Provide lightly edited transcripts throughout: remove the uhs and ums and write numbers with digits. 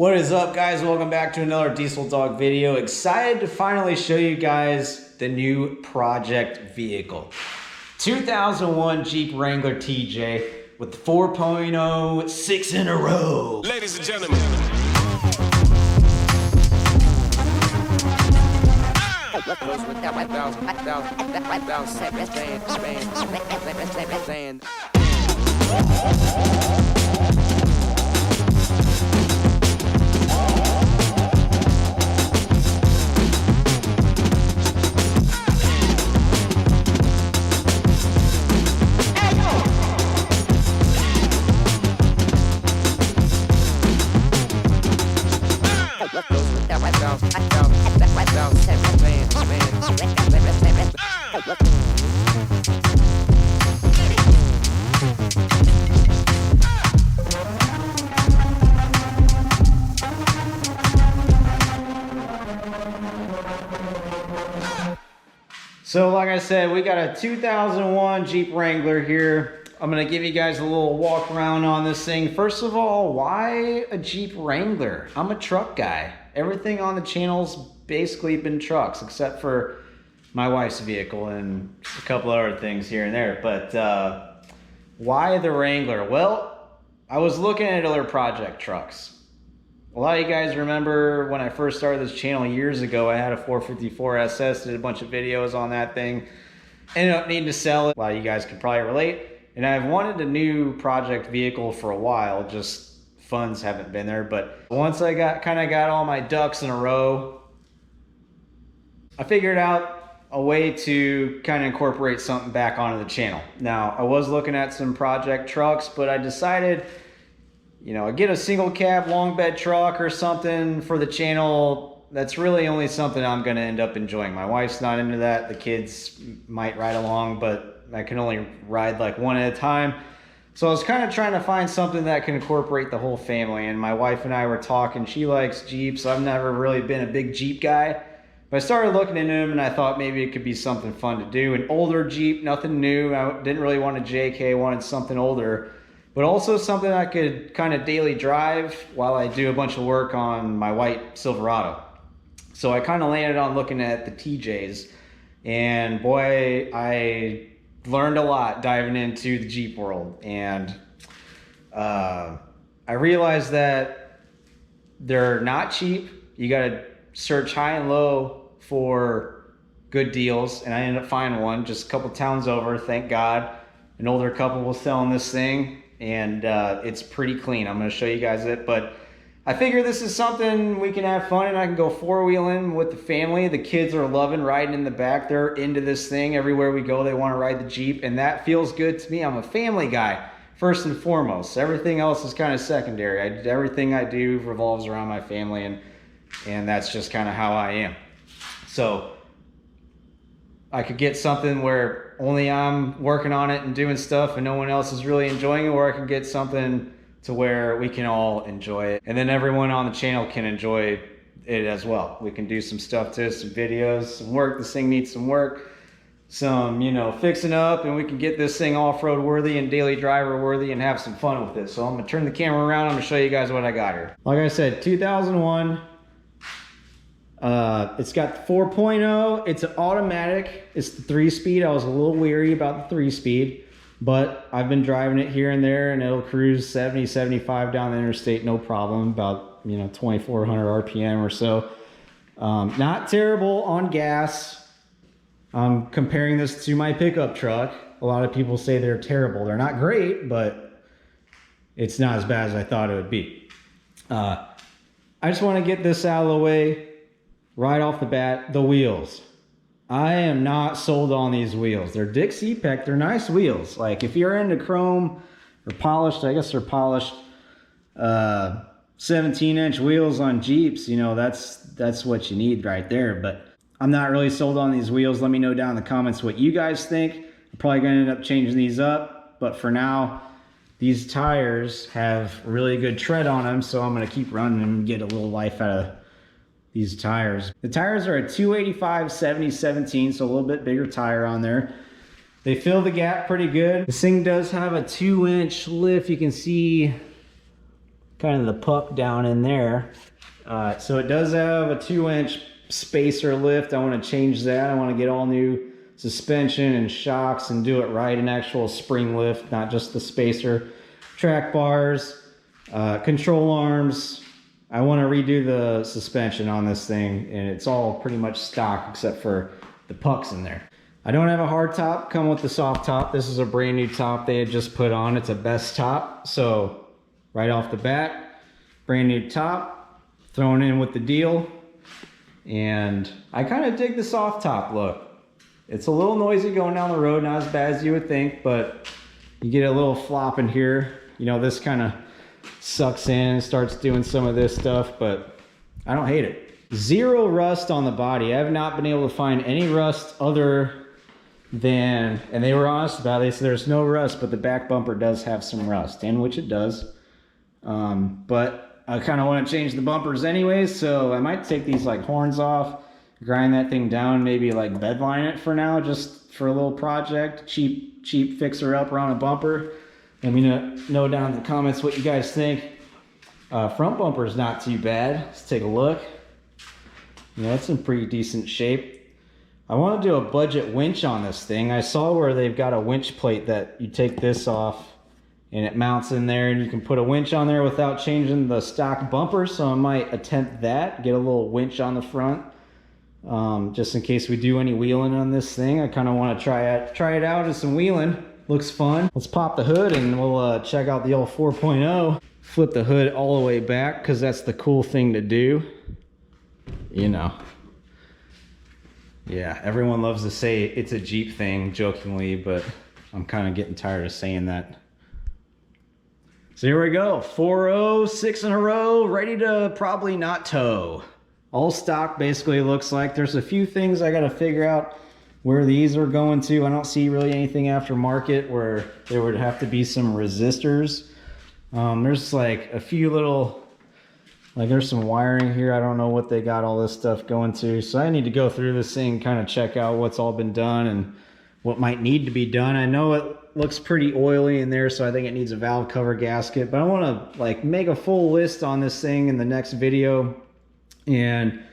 What is up, guys? Welcome back to another Diesel Dog video. Excited to finally show you guys the new project vehicle. 2001 Jeep Wrangler TJ with the 4.0 6 in a row. Ladies and gentlemen. So like I said, we got a 2001 Jeep Wrangler here. I'm gonna give you guys a little walk around on this thing. First of all, why a Jeep Wrangler? I'm a truck guy. Everything on the channel's basically been trucks, except for my wife's vehicle and a couple other things here and there. But why the Wrangler? Well, I was looking at other project trucks. A lot of you guys remember when I first started this channel years ago, I had a 454 SS, did a bunch of videos on that thing. Ended up needing to sell it. A lot of you guys could probably relate. And I've wanted a new project vehicle for a while, just funds haven't been there. But once I got all my ducks in a row, I figured out a way to kind of incorporate something back onto the channel. Now, I was looking at some project trucks, but I decided, you know, get a single cab long bed truck or something for the channel. That's really only something I'm going to end up enjoying. My wife's not into that. The kids might ride along, but I can only ride like one at a time. So I was kind of trying to find something that can incorporate the whole family. And my wife and I were talking. She likes Jeeps. I've never really been a big Jeep guy. But I started looking into them and I thought maybe it could be something fun to do. An older Jeep, nothing new. I didn't really want a JK, wanted something older. But also something I could kind of daily drive while I do a bunch of work on my white Silverado. So I kind of landed on looking at the TJs. And boy, I learned a lot diving into the Jeep world. And I realized that they're not cheap. You got to search high and low for good deals. And I ended up finding one just a couple towns over, thank God. An older couple was selling this thing. And it's pretty clean. I'm going to show you guys it, but I figure this is something we can have fun and I can go four-wheeling with the family. The kids are loving riding in the back. They're into this thing. Everywhere we go, they want to ride the Jeep, and that feels good to me. I'm a family guy, first and foremost. Everything else is kind of secondary. Everything I do revolves around my family, and that's just kind of how I am. So I could get something where only I'm working on it and doing stuff and no one else is really enjoying it, or I can get something to where we can all enjoy it. And then everyone on the channel can enjoy it as well. We can do some stuff to it, some videos, some work. This thing needs some work, some, you know, fixing up, and we can get this thing off-road worthy and daily driver worthy and have some fun with it. So I'm gonna turn the camera around. I'm gonna show you guys what I got here. Like I said, 2001. It's got the 4.0, it's an automatic, it's the 3-speed. I was a little weary about the 3-speed, but I've been driving it here and there and it'll cruise 70, 75 down the interstate, no problem, about, you know, 2,400 RPM or so. Not terrible on gas. I'm comparing this to my pickup truck. A lot of people say they're terrible. They're not great, but it's not as bad as I thought it would be. I just want to get this out of the way. Right off the bat, the wheels. I am not sold on these wheels. They're Dixie Peck, they're nice wheels. Like if you're into chrome or polished, I guess they're polished 17-inch wheels on Jeeps, you know, that's what you need right there. But I'm not really sold on these wheels. Let me know down in the comments what you guys think. I'm probably gonna end up changing these up, but for now, these tires have really good tread on them, so I'm gonna keep running and get a little life out of these tires. The tires are a 285/70/17, so a little bit bigger tire on there. They fill the gap pretty good. This thing does have a 2-inch lift. You can see kind of the puck down in there. So it does have a 2-inch spacer lift. I want to change that. I want to get all new suspension and shocks and do it right, an actual spring lift, not just the spacer. Track bars, control arms. I want to redo the suspension on this thing, and it's all pretty much stock except for the pucks in there. I don't have a hard top, come with the soft top. This is a brand new top they had just put on. It's a best top, so right off the bat, brand new top, thrown in with the deal. And I kind of dig the soft top look. It's a little noisy going down the road, not as bad as you would think, but you get a little flop in here. You know, this kind of sucks in and starts doing some of this stuff, but I don't hate it. Zero rust on the body. I have not been able to find any rust other than, and they were honest about it, they said there's no rust, but the back bumper does have some rust, and which it does. But I kind of want to change the bumpers anyways, so I might take these like horns off, grind that thing down, maybe like bedline it for now, just for a little project, cheap fixer up around a bumper. Let me know down in the comments what you guys think. Front bumper is not too bad. Let's take a look. Yeah, it's in pretty decent shape. I want to do a budget winch on this thing. I saw where they've got a winch plate that you take this off and it mounts in there, and you can put a winch on there without changing the stock bumper. So I might attempt that, get a little winch on the front, just in case we do any wheeling on this thing. I kind of want to try it out as some wheeling. Looks fun. Let's pop the hood and we'll check out the old 4.0. Flip the hood all the way back because that's the cool thing to do. You know. Yeah, everyone loves to say it's a Jeep thing jokingly, but I'm kind of getting tired of saying that. So here we go. 4.0, 6 in a row, ready to probably not tow. All stock basically looks like. There's a few things I got to figure out where these are going to. I don't see really anything aftermarket where there would have to be some resistors. There's like a few little, like there's some wiring here. I don't know what they got all this stuff going to. So I need to go through this thing, kind of check out what's all been done and what might need to be done. I know it looks pretty oily in there, so I think it needs a valve cover gasket, but I want to like make a full list on this thing in the next video. And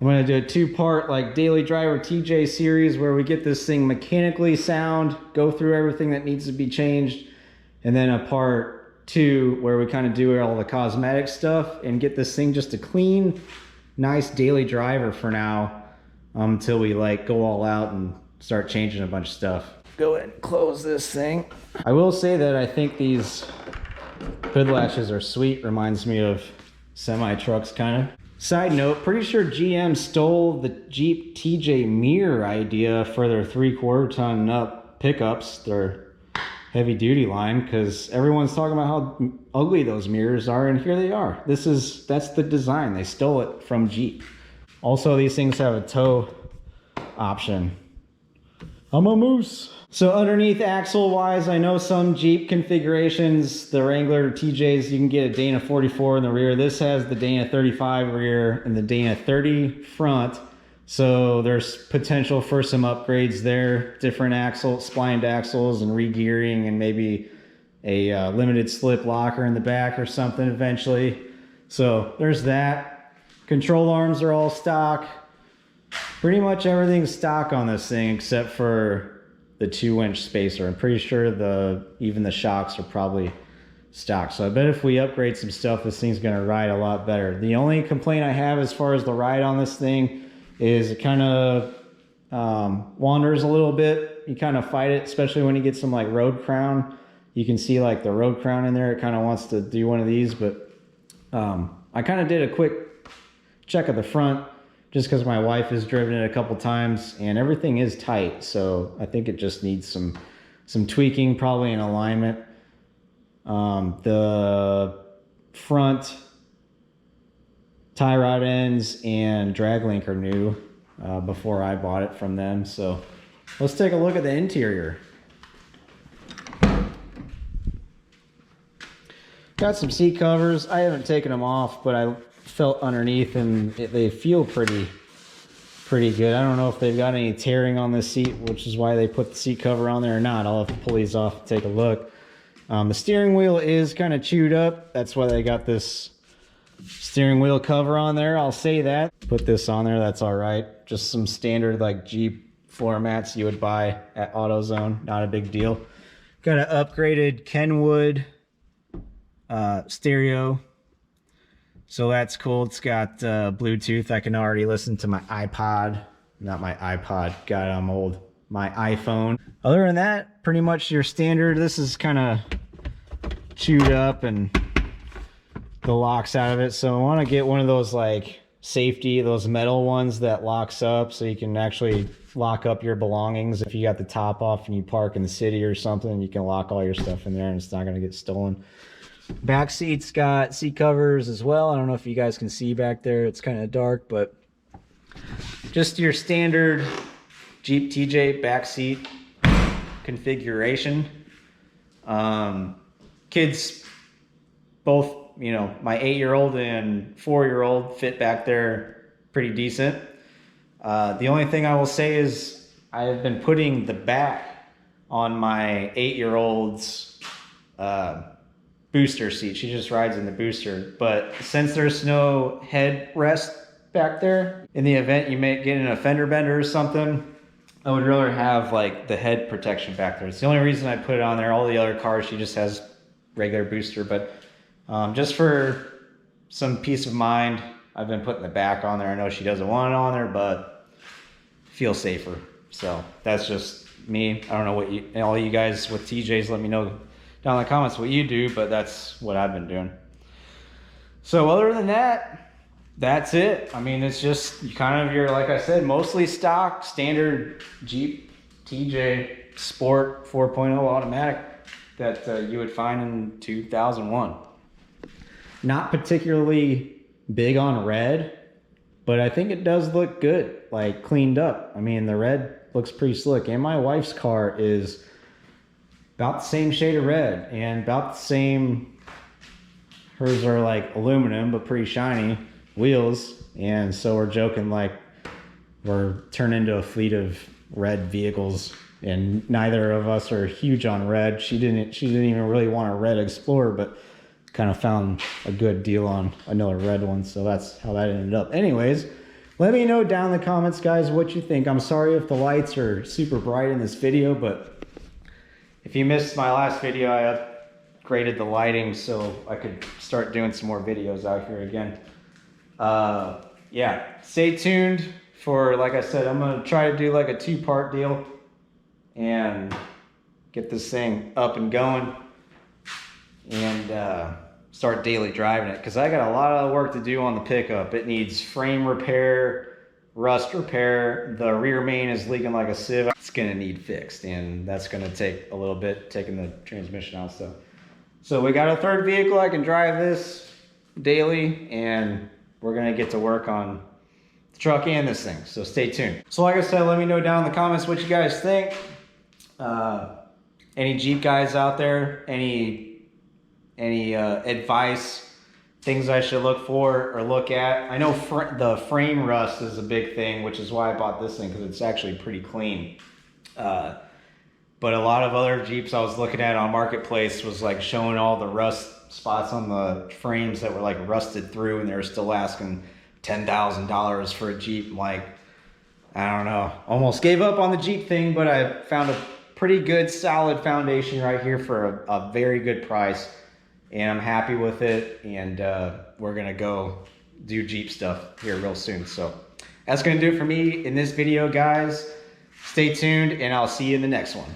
I'm going to do a 2-part like daily driver TJ series where we get this thing mechanically sound, go through everything that needs to be changed, and then a part 2 where we kind of do all the cosmetic stuff and get this thing just a clean, nice daily driver for now, until we like go all out and start changing a bunch of stuff. Go ahead and close this thing. I will say that I think these hood latches are sweet. Reminds me of semi trucks kind of. Side note, pretty sure GM stole the Jeep TJ mirror idea for their 3/4 ton up pickups, their heavy duty line, because everyone's talking about how ugly those mirrors are, and here they are. That's the design. They stole it from Jeep. Also, these things have a tow option. I'm a moose. So underneath axle wise, I know some Jeep configurations, the Wrangler TJs, you can get a Dana 44 in the rear. This has the Dana 35 rear and the Dana 30 front. So there's potential for some upgrades there, different splined axles and re-gearing, and maybe a limited slip locker in the back or something eventually. So there's that. Control arms are all stock. Pretty much everything's stock on this thing except for the 2-inch spacer. I'm pretty sure even the shocks are probably stock. So I bet if we upgrade some stuff, this thing's gonna ride a lot better. The only complaint I have as far as the ride on this thing is it kind of wanders a little bit. You kind of fight it, especially when you get some like road crown. You can see like the road crown in there. It kind of wants to do one of these, but I kind of did a quick check of the front just because my wife has driven it a couple times and everything is tight. So I think it just needs some tweaking, probably in alignment. The front tie rod ends and drag link are new before I bought it from them. So let's take a look at the interior. Got some seat covers. I haven't taken them off, but I felt underneath and they feel pretty good. I don't know if they've got any tearing on this seat, which is why they put the seat cover on there or not. I'll have to pull these off and take a look. The steering wheel is kind of chewed up. That's why they got this steering wheel cover on there. I'll say that. Put this on there, that's all right. Just some standard like Jeep floor mats you would buy at AutoZone. Not a big deal. Got an upgraded Kenwood stereo. So that's cool. It's got Bluetooth. I can already listen to my iPod. Not my iPod. God, I'm old. My iPhone. Other than that, pretty much your standard. This is kind of chewed up and the locks out of it. So I want to get one of those like safety, those metal ones that locks up so you can actually lock up your belongings. If you got the top off and you park in the city or something, you can lock all your stuff in there and it's not going to get stolen. Back seat's got seat covers as well. I don't know if you guys can see back there. It's kind of dark, but just your standard Jeep TJ back seat configuration. Kids, both, you know, my 8-year-old and 4-year-old fit back there pretty decent. The only thing I will say is I have been putting the back on my 8-year-old's booster seat. She just rides in the booster. But since there's no headrest back there, in the event you may get in a fender bender or something, I would rather have like the head protection back there. It's the only reason I put it on there. All the other cars, she just has regular booster. But just for some peace of mind, I've been putting the back on there. I know she doesn't want it on there, but feel safer. So that's just me. I don't know what you, all you guys with TJs, let me know down in the comments what you do, but that's what I've been doing. So other than that, that's it. I mean, it's just kind of your, like I said, mostly stock, standard Jeep TJ Sport 4.0 automatic that you would find in 2001. Not particularly big on red, but I think it does look good, like cleaned up. I mean, the red looks pretty slick, and my wife's car is about the same shade of red and about the same. Hers are like aluminum, but pretty shiny wheels. And so we're joking like we're turned into a fleet of red vehicles, and neither of us are huge on red. She didn't even really want a red Explorer, but kind of found a good deal on another red one. So that's how that ended up. Anyways, let me know down in the comments, guys, what you think. I'm sorry if the lights are super bright in this video, but if you missed my last video, I upgraded the lighting so I could start doing some more videos out here again. Yeah, stay tuned for, like I said, I'm gonna try to do like a 2-part deal and get this thing up and going and start daily driving it, because I got a lot of work to do on the pickup. It needs frame repair, rust repair. The rear main is leaking like a sieve. It's gonna need fixed, and that's gonna take a little bit, taking the transmission out stuff. So we got a third vehicle. I can drive this daily, and we're gonna get to work on the truck and this thing. So stay tuned. So like I said, let me know down in the comments what you guys think. Any Jeep guys out there, any advice, things I should look for or look at. I know the frame rust is a big thing, which is why I bought this thing, because it's actually pretty clean. But a lot of other Jeeps I was looking at on Marketplace was like showing all the rust spots on the frames that were like rusted through, and they were still asking $10,000 for a Jeep. I'm like, I don't know, almost gave up on the Jeep thing, but I found a pretty good solid foundation right here for a very good price, and I'm happy with it. And we're gonna go do Jeep stuff here real soon. So that's gonna do it for me in this video, guys. Stay tuned, and I'll see you in the next one.